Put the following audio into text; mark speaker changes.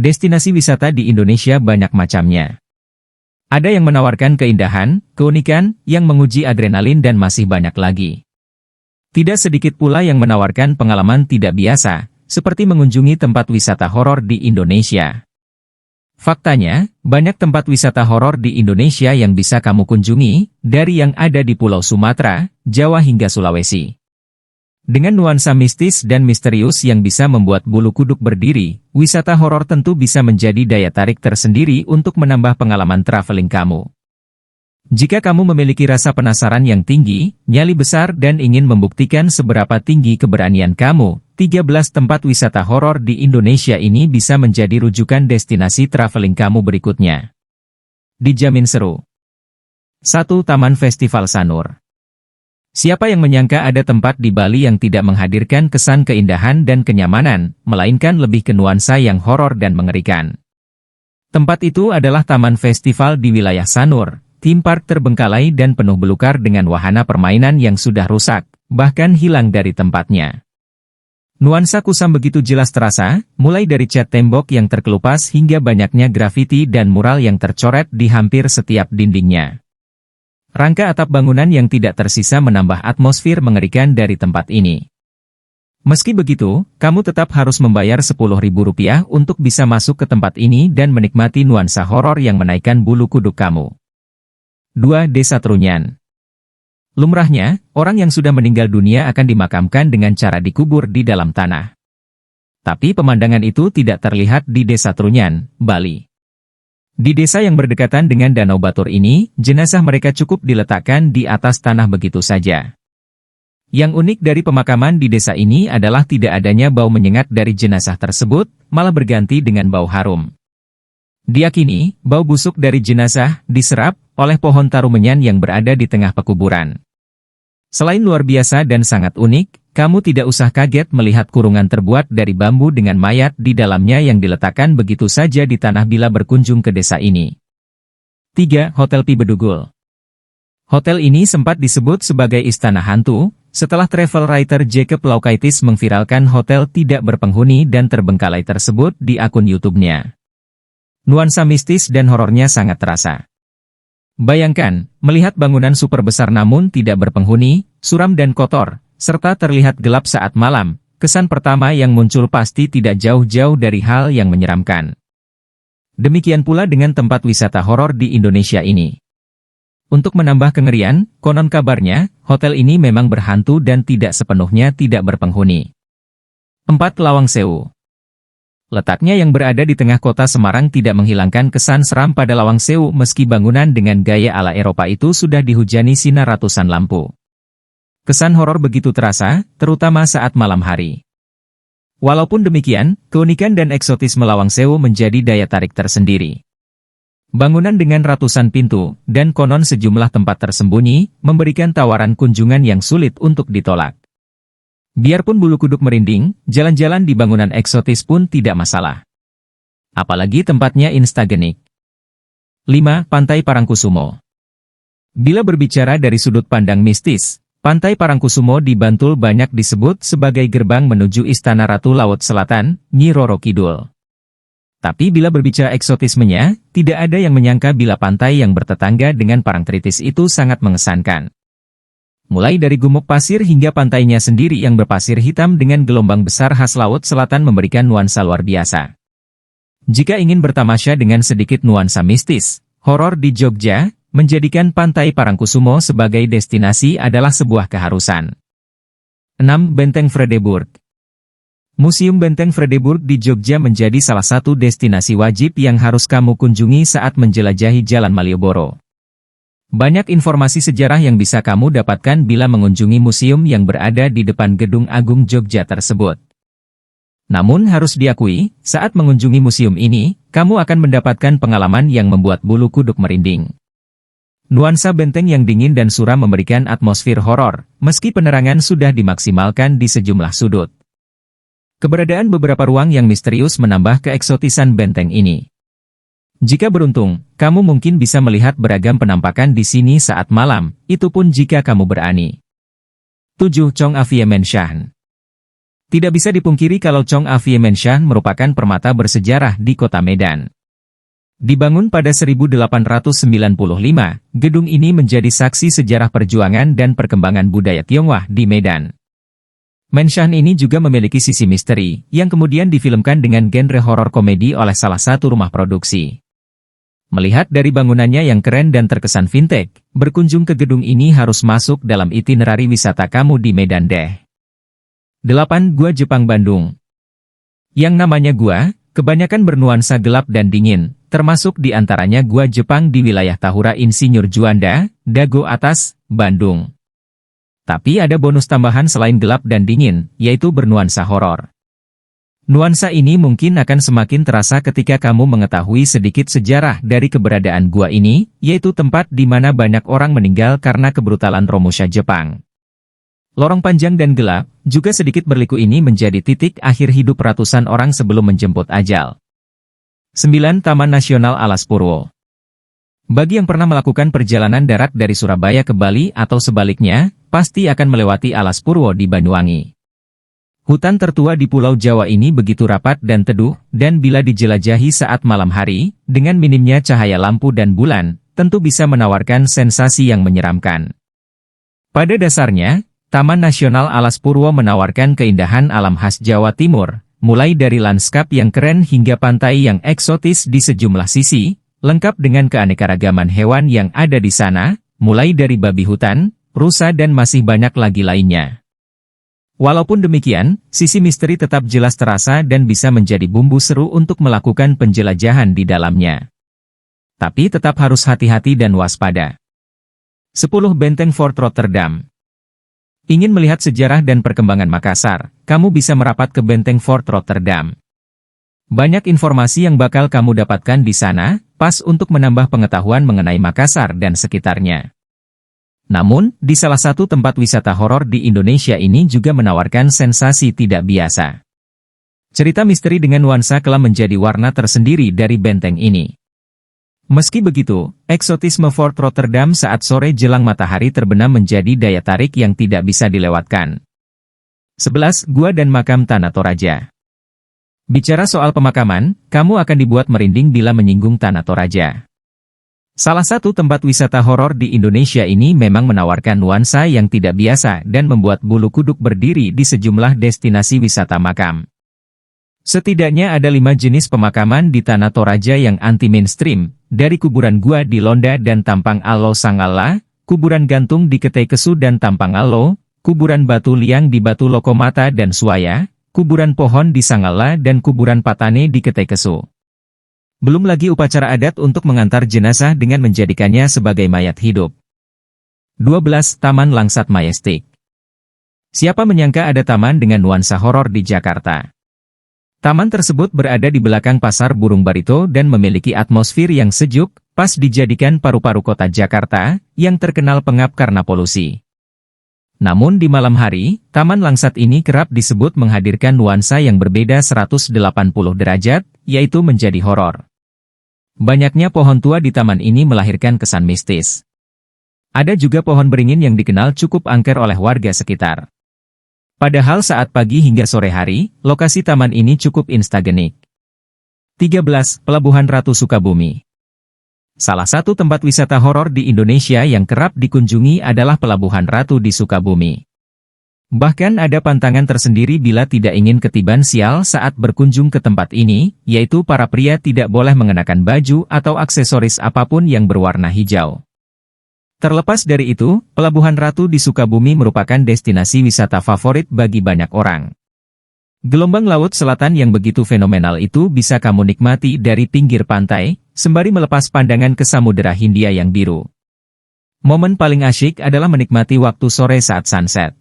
Speaker 1: Destinasi wisata di Indonesia banyak macamnya. Ada yang menawarkan keindahan, keunikan, yang menguji adrenalin dan masih banyak lagi. Tidak sedikit pula yang menawarkan pengalaman tidak biasa, seperti mengunjungi tempat wisata horor di Indonesia. Faktanya, banyak tempat wisata horor di Indonesia yang bisa kamu kunjungi, dari yang ada di Pulau Sumatera, Jawa hingga Sulawesi. Dengan nuansa mistis dan misterius yang bisa membuat bulu kuduk berdiri, wisata horor tentu bisa menjadi daya tarik tersendiri untuk menambah pengalaman traveling kamu. Jika kamu memiliki rasa penasaran yang tinggi, nyali besar dan ingin membuktikan seberapa tinggi keberanian kamu, 13 tempat wisata horor di Indonesia ini bisa menjadi rujukan destinasi traveling kamu berikutnya. Dijamin seru. 1. Taman Festival Sanur. Siapa yang menyangka ada tempat di Bali yang tidak menghadirkan kesan keindahan dan kenyamanan, melainkan lebih ke nuansa yang horor dan mengerikan. Tempat itu adalah Taman Festival di wilayah Sanur, theme park terbengkalai dan penuh belukar dengan wahana permainan yang sudah rusak, bahkan hilang dari tempatnya. Nuansa kusam begitu jelas terasa, mulai dari cat tembok yang terkelupas hingga banyaknya grafiti dan mural yang tercoret di hampir setiap dindingnya. Rangka atap bangunan yang tidak tersisa menambah atmosfer mengerikan dari tempat ini. Meski begitu, kamu tetap harus membayar Rp10.000 untuk bisa masuk ke tempat ini dan menikmati nuansa horor yang menaikkan bulu kuduk kamu. 2. Desa Trunyan. Lumrahnya, orang yang sudah meninggal dunia akan dimakamkan dengan cara dikubur di dalam tanah. Tapi pemandangan itu tidak terlihat di Desa Trunyan, Bali. Di desa yang berdekatan dengan Danau Batur ini, jenazah mereka cukup diletakkan di atas tanah begitu saja. Yang unik dari pemakaman di desa ini adalah tidak adanya bau menyengat dari jenazah tersebut, malah berganti dengan bau harum. Diyakini, bau busuk dari jenazah diserap oleh pohon tarumenyan yang berada di tengah pekuburan. Selain luar biasa dan sangat unik, kamu tidak usah kaget melihat kurungan terbuat dari bambu dengan mayat di dalamnya yang diletakkan begitu saja di tanah bila berkunjung ke desa ini. 3. Hotel Pi Bedugul. Hotel ini sempat disebut sebagai istana hantu, setelah travel writer Jacob Laukaitis memviralkan hotel tidak berpenghuni dan terbengkalai tersebut di akun YouTube-nya. Nuansa mistis dan horornya sangat terasa. Bayangkan, melihat bangunan super besar namun tidak berpenghuni, suram dan kotor, serta terlihat gelap saat malam, kesan pertama yang muncul pasti tidak jauh-jauh dari hal yang menyeramkan. Demikian pula dengan tempat wisata horor di Indonesia ini. Untuk menambah kengerian, konon kabarnya, hotel ini memang berhantu dan tidak sepenuhnya tidak berpenghuni. 4. Lawang Sewu. Letaknya yang berada di tengah kota Semarang tidak menghilangkan kesan seram pada Lawang Sewu meski bangunan dengan gaya ala Eropa itu sudah dihujani sinar ratusan lampu. Kesan horor begitu terasa, terutama saat malam hari. Walaupun demikian, keunikan dan eksotisme Lawang Sewu menjadi daya tarik tersendiri. Bangunan dengan ratusan pintu, dan konon sejumlah tempat tersembunyi, memberikan tawaran kunjungan yang sulit untuk ditolak. Biarpun bulu kuduk merinding, jalan-jalan di bangunan eksotis pun tidak masalah. Apalagi tempatnya instagenik. 5. Pantai Parangkusumo. Bila berbicara dari sudut pandang mistis, Pantai Parangkusumo di Bantul banyak disebut sebagai gerbang menuju Istana Ratu Laut Selatan, Nyi Roro Kidul. Tapi bila berbicara eksotismenya, tidak ada yang menyangka bila pantai yang bertetangga dengan Parangtritis itu sangat mengesankan. Mulai dari gumuk pasir hingga pantainya sendiri yang berpasir hitam dengan gelombang besar khas Laut Selatan memberikan nuansa luar biasa. Jika ingin bertamasya dengan sedikit nuansa mistis, horor di Jogja, menjadikan Pantai Parangkusumo sebagai destinasi adalah sebuah keharusan. 6. Benteng Vredeburg. Museum Benteng Vredeburg di Jogja menjadi salah satu destinasi wajib yang harus kamu kunjungi saat menjelajahi Jalan Malioboro. Banyak informasi sejarah yang bisa kamu dapatkan bila mengunjungi museum yang berada di depan Gedung Agung Jogja tersebut. Namun harus diakui, saat mengunjungi museum ini, kamu akan mendapatkan pengalaman yang membuat bulu kuduk merinding. Nuansa benteng yang dingin dan suram memberikan atmosfer horor, meski penerangan sudah dimaksimalkan di sejumlah sudut. Keberadaan beberapa ruang yang misterius menambah keeksotisan benteng ini. Jika beruntung, kamu mungkin bisa melihat beragam penampakan di sini saat malam, itu pun jika kamu berani. 7. Chong Aviemenshan. Tidak bisa dipungkiri kalau Chong Aviemenshan merupakan permata bersejarah di kota Medan. Dibangun pada 1895, gedung ini menjadi saksi sejarah perjuangan dan perkembangan budaya Tionghoa di Medan. Menshan ini juga memiliki sisi misteri, yang kemudian difilmkan dengan genre horor komedi oleh salah satu rumah produksi. Melihat dari bangunannya yang keren dan terkesan vintage, berkunjung ke gedung ini harus masuk dalam itinerari wisata kamu di Medan deh. 8. Gua Jepang Bandung. Yang namanya gua, kebanyakan bernuansa gelap dan dingin, termasuk di antaranya Gua Jepang di wilayah Tahura Insinyur Juanda, Dago Atas, Bandung. Tapi ada bonus tambahan selain gelap dan dingin, yaitu bernuansa horor. Nuansa ini mungkin akan semakin terasa ketika kamu mengetahui sedikit sejarah dari keberadaan gua ini, yaitu tempat di mana banyak orang meninggal karena kebrutalan Romusha Jepang. Lorong panjang dan gelap, juga sedikit berliku ini menjadi titik akhir hidup ratusan orang sebelum menjemput ajal. 9. Taman Nasional Alas Purwo. Bagi yang pernah melakukan perjalanan darat dari Surabaya ke Bali atau sebaliknya, pasti akan melewati Alas Purwo di Banyuwangi. Hutan tertua di Pulau Jawa ini begitu rapat dan teduh, dan bila dijelajahi saat malam hari, dengan minimnya cahaya lampu dan bulan, tentu bisa menawarkan sensasi yang menyeramkan. Pada dasarnya, Taman Nasional Alas Purwo menawarkan keindahan alam khas Jawa Timur, mulai dari lanskap yang keren hingga pantai yang eksotis di sejumlah sisi, lengkap dengan keanekaragaman hewan yang ada di sana, mulai dari babi hutan, rusa dan masih banyak lagi lainnya. Walaupun demikian, sisi misteri tetap jelas terasa dan bisa menjadi bumbu seru untuk melakukan penjelajahan di dalamnya. Tapi tetap harus hati-hati dan waspada. 10. Benteng Fort Rotterdam. Ingin melihat sejarah dan perkembangan Makassar, kamu bisa merapat ke Benteng Fort Rotterdam. Banyak informasi yang bakal kamu dapatkan di sana, pas untuk menambah pengetahuan mengenai Makassar dan sekitarnya. Namun, di salah satu tempat wisata horor di Indonesia ini juga menawarkan sensasi tidak biasa. Cerita misteri dengan nuansa kelam menjadi warna tersendiri dari benteng ini. Meski begitu, eksotisme Fort Rotterdam saat sore jelang matahari terbenam menjadi daya tarik yang tidak bisa dilewatkan. 11. Gua dan Makam Tanah Toraja. Bicara soal pemakaman, kamu akan dibuat merinding bila menyinggung Tanah Toraja. Salah satu tempat wisata horor di Indonesia ini memang menawarkan nuansa yang tidak biasa dan membuat bulu kuduk berdiri di sejumlah destinasi wisata makam. Setidaknya ada 5 jenis pemakaman di Tanah Toraja yang anti-mainstream, dari kuburan gua di Londa dan Tampang Allo Sangala, kuburan gantung di Ketekesu dan Tampang Allo, kuburan batu liang di Batu Lokomata dan Suaya, kuburan pohon di Sangala dan kuburan Patane di Ketekesu. Belum lagi upacara adat untuk mengantar jenazah dengan menjadikannya sebagai mayat hidup. 12. Taman Langsat Majestic. Siapa menyangka ada taman dengan nuansa horor di Jakarta? Taman tersebut berada di belakang Pasar Burung Barito dan memiliki atmosfer yang sejuk, pas dijadikan paru-paru kota Jakarta, yang terkenal pengap karena polusi. Namun di malam hari, Taman Langsat ini kerap disebut menghadirkan nuansa yang berbeda 180 derajat, yaitu menjadi horor. Banyaknya pohon tua di taman ini melahirkan kesan mistis. Ada juga pohon beringin yang dikenal cukup angker oleh warga sekitar. Padahal saat pagi hingga sore hari, lokasi taman ini cukup instagenik. 13. Pelabuhan Ratu Sukabumi. Salah satu tempat wisata horor di Indonesia yang kerap dikunjungi adalah Pelabuhan Ratu di Sukabumi. Bahkan ada pantangan tersendiri bila tidak ingin ketiban sial saat berkunjung ke tempat ini, yaitu para pria tidak boleh mengenakan baju atau aksesoris apapun yang berwarna hijau. Terlepas dari itu, Pelabuhan Ratu di Sukabumi merupakan destinasi wisata favorit bagi banyak orang. Gelombang laut selatan yang begitu fenomenal itu bisa kamu nikmati dari pinggir pantai, sembari melepas pandangan ke Samudera Hindia yang biru. Momen paling asyik adalah menikmati waktu sore saat sunset.